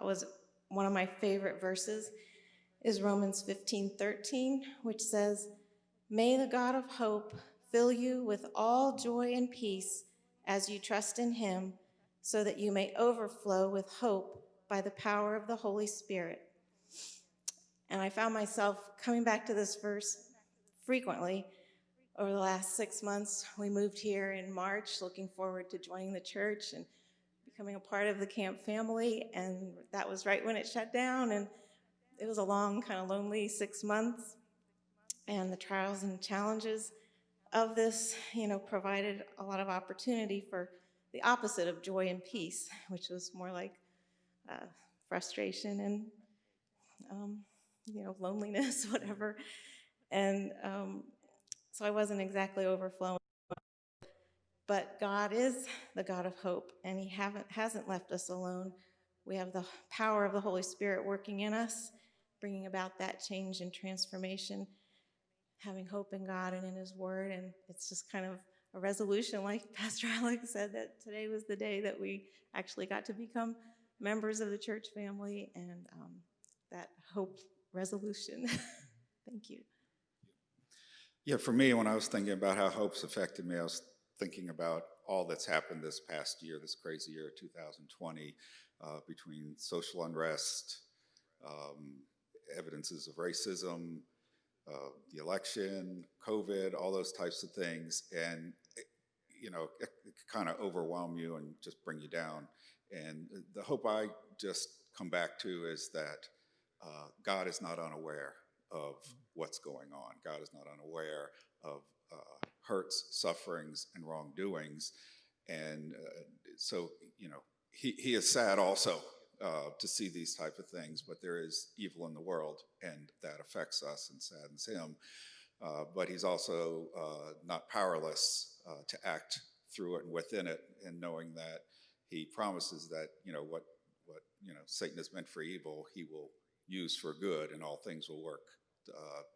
was one of my favorite verses is Romans 15:13, which says, "May the God of hope fill you with all joy and peace as you trust in him, so that you may overflow with hope by the power of the Holy Spirit." And I found myself coming back to this verse frequently over the last 6 months. We moved here in March, looking forward to joining the church and becoming a part of the camp family, and that was right when it shut down, and it was a long, kind of lonely 6 months, and the trials and challenges of this, provided a lot of opportunity for the opposite of joy and peace, which was more like uh, frustration and, um, loneliness, whatever. And so I wasn't exactly overflowing. But God is the God of hope, and he hasn't left us alone. We have the power of the Holy Spirit working in us, bringing about that change and transformation, having hope in God and in his word. And it's just kind of a resolution, like Pastor Alex said, that today was the day that we actually got to become members of the church family, and that hope resolution. Thank you. Yeah, for me, when I was thinking about how hope's affected me, I was thinking about all that's happened this past year, this crazy year of 2020, between social unrest, um, evidences of racism, the election, COVID, all those types of things. And, it kind of overwhelm you and just bring you down. And the hope I just come back to is that God is not unaware of what's going on. God is not unaware of hurts, sufferings, and wrongdoings. And so, he is sad also to see these type of things, but there is evil in the world, and that affects us and saddens him. But he's also not powerless to act through it and within it, and knowing that he promises that, what Satan has meant for evil, he will use for good, and all things will work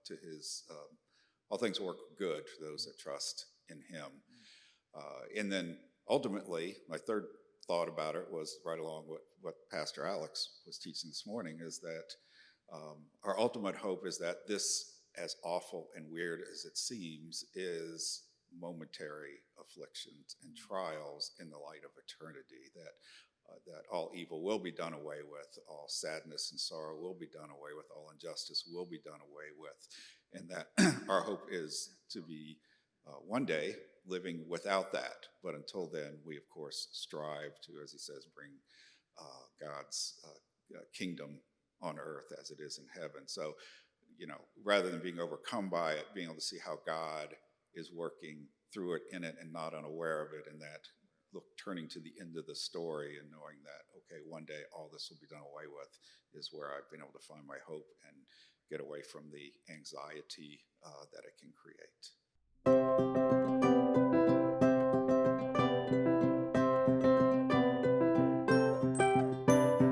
to his all things will work good for those that trust in him. And then ultimately, my third thought about it was right along what Pastor Alex was teaching this morning, is that our ultimate hope is that this, as awful and weird as it seems, is momentary afflictions and trials in the light of eternity, that all evil will be done away with, all sadness and sorrow will be done away with, all injustice will be done away with, and that our hope is to be one day living without that. But until then, we of course strive to, as he says, bring God's kingdom on earth as it is in heaven. So, rather than being overcome by it, being able to see how God is working through it, in it, and not unaware of it, and that turning to the end of the story and knowing that, okay, one day all this will be done away with, is where I've been able to find my hope and get away from the anxiety that it can create.